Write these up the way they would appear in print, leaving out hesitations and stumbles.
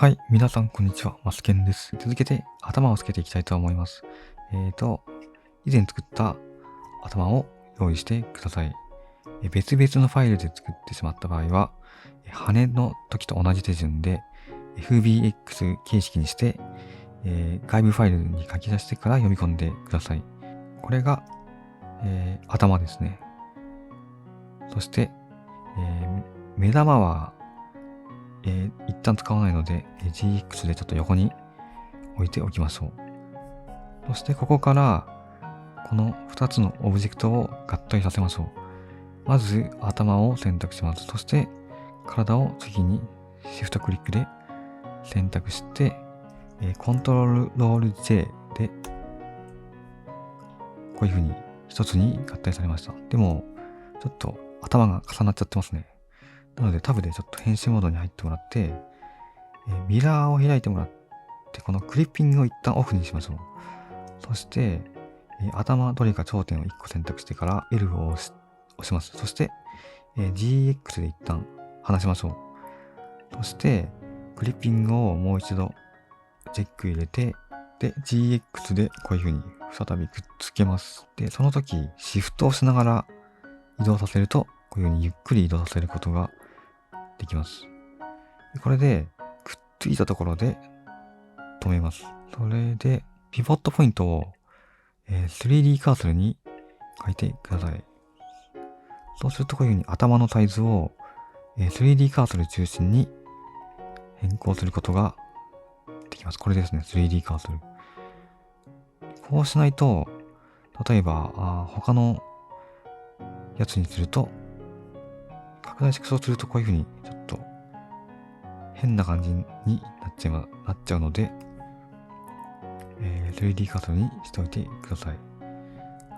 はい、皆さんこんにちは、マスケンです。続けて頭をつけていきたいと思います。以前作った頭を用意してください。別々のファイルで作ってしまった場合は、羽の時と同じ手順で FBX 形式にして、外部ファイルに書き出してから読み込んでください。これが、頭ですね。そして、目玉は一旦使わないので GX でちょっと横に置いておきましょう。そしてここからこの2つのオブジェクトを合体させましょう。まず頭を選択します。そして体を次にシフトクリックで選択して、コントロール J でこういう風に一つに合体されました。でもちょっと頭が重なっちゃってますね。なのでタブでちょっと編集モードに入ってもらって、ミラーを開いてもらって、このクリッピングを一旦オフにしましょう。そして、頭どれか頂点を1個選択してから L を押します。そして、GX で一旦離しましょう。そして、クリッピングをもう一度チェック入れて、で、GX でこういう風に再びくっつけます。で、その時、シフトをしながら移動させると、こういう風にゆっくり移動させることができます。これで、くっついたところで止めます。それで、ピボットポイントを、3D カーソルに書いてください。そうするとこういう風に頭のサイズを、3D カーソル中心に変更することができます。これですね、3D カーソル。こうしないと、例えば、他のやつにすると、拡大縮小するとこういう風にちょっと変な感じになっちゃうので、3D カーソルにしておいてください。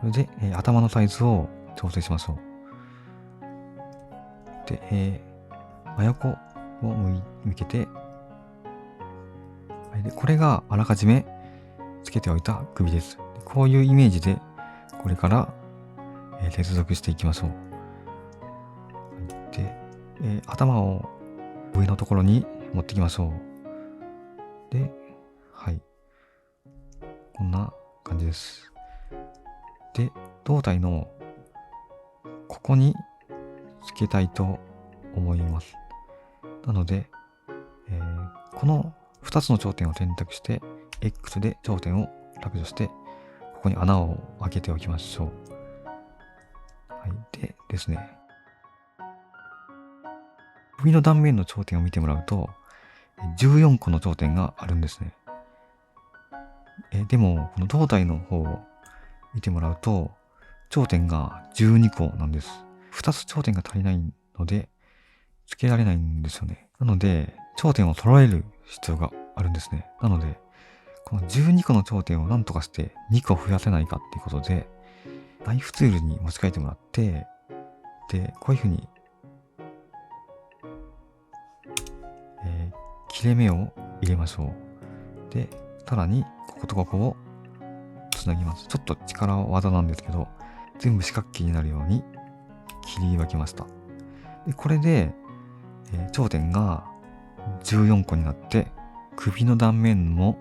それで、頭のサイズを調整しましょう。で、真横を向けて、でこれがあらかじめつけておいた首です。こういうイメージでこれから、接続していきましょう。で、頭を上のところに持ってきましょう。で、はい。こんな感じです。で、胴体のここにつけたいと思います。なので、この2つの頂点を選択して、X で頂点を削除して、ここに穴を開けておきましょう。はい。でですね、首の断面の頂点を見てもらうと、14個の頂点があるんですね。でも、この胴体の方を見てもらうと、頂点が12個なんです。2つ頂点が足りないので、つけられないんですよね。なので、頂点を揃える必要があるんですね。なので、この12個の頂点を何とかして2個増やせないかっていうことで、ナイフツールに持ち替えてもらって、で、こういう風に、切れ目を入れましょう。で、さらに、こことここをつなぎます。ちょっと力技なんですけど、全部四角形になるように切り分けました。で、これで、頂点が14個になって、首の断面も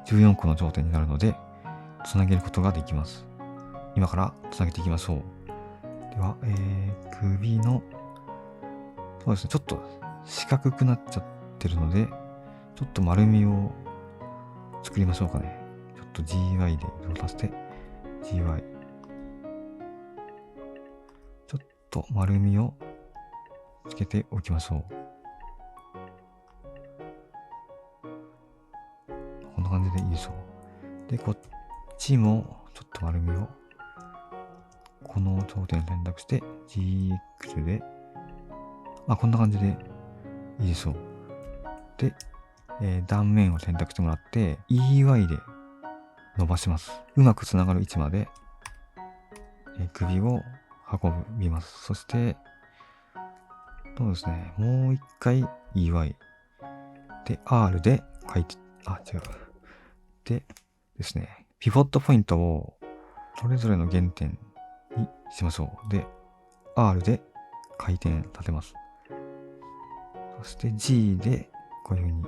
14個の頂点になるので、つなげることができます。今からつなげていきましょう。では、首の、そうですね、ちょっと四角くなっちゃってるので、ちょっと丸みを作りましょうかね。ちょっと GY で移動させて、GY。ちょっと丸みをつけておきましょう。こんな感じでいいでしょう。で、こっちもちょっと丸みを、この頂点選択して GX で、こんな感じでいいでしょう。で、断面を選択してもらって EY で伸ばします。うまくつながる位置まで、首を運びます。そして、そうですね、もう一回 EY で R で書いて、違う。でですね、ピボットポイントをそれぞれの原点にしましょう。で、R で回転させます。そして G でこういう風に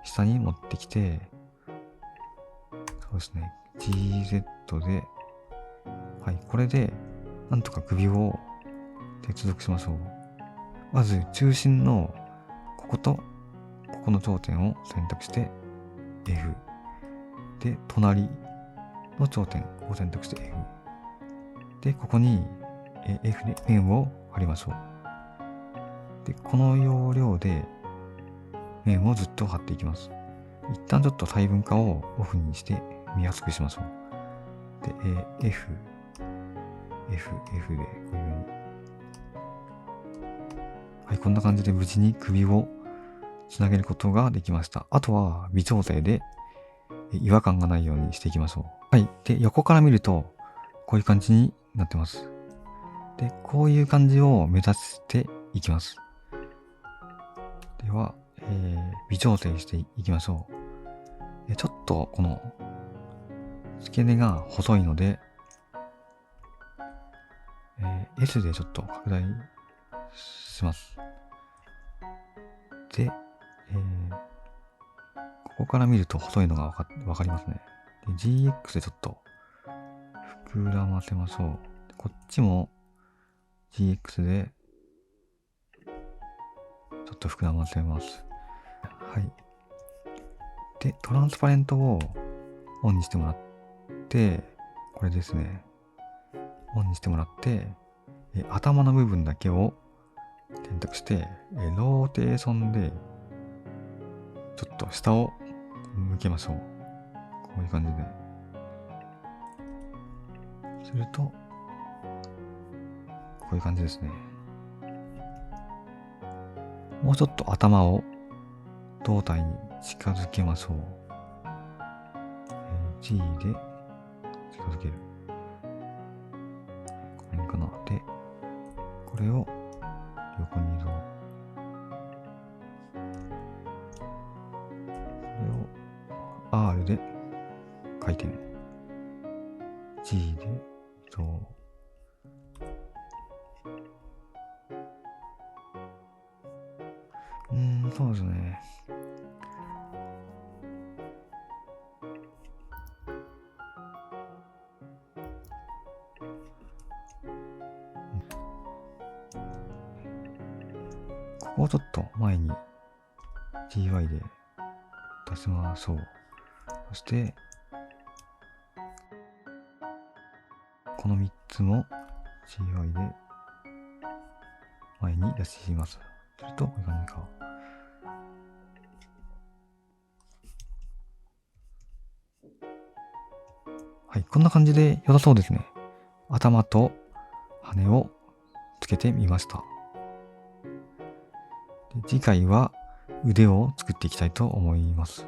下に持ってきて、そうですね、GZ で、はい、これで、なんとか首を接続しましょう。まず、中心の、ここと、ここの頂点を選択して、F。で、隣の頂点を選択して F。で、ここに F で面を貼りましょう。で、この要領で面をずっと貼っていきます。一旦ちょっと細分化をオフにして見やすくしましょう。で、F、F、F でこういう風に。はい、こんな感じで無事に首をつなげることができました。あとは微調整で違和感がないようにしていきましょう。はい。で、横から見るとこういう感じになってます。で、こういう感じを目指していきます。では、微調整していきましょう。ちょっとこの付け根が細いので、S でちょっと拡大します。で、ここから見ると細いのがわかりますね。で、GX でちょっと膨らませましょう。こっちも GX でちょっと膨らませます。はい。で、トランスパレントをオンにしてもらって、これですね。オンにしてもらって、頭の部分だけを選択して、ローテーションで、ちょっと下を向けましょう。こういう感じで。すると、こういう感じですね。もうちょっと頭を胴体に近づけましょう。G で近づける。この辺かな。で、これを横に移動。これを R で回転。G で移動。そうですね。ここをちょっと前に GY で出しましょう。そして、この3つも GY で前に出します。すると、こういう感じか。はい、こんな感じで良さそうですね。頭と羽をつけてみました。で、次回は腕を作っていきたいと思います。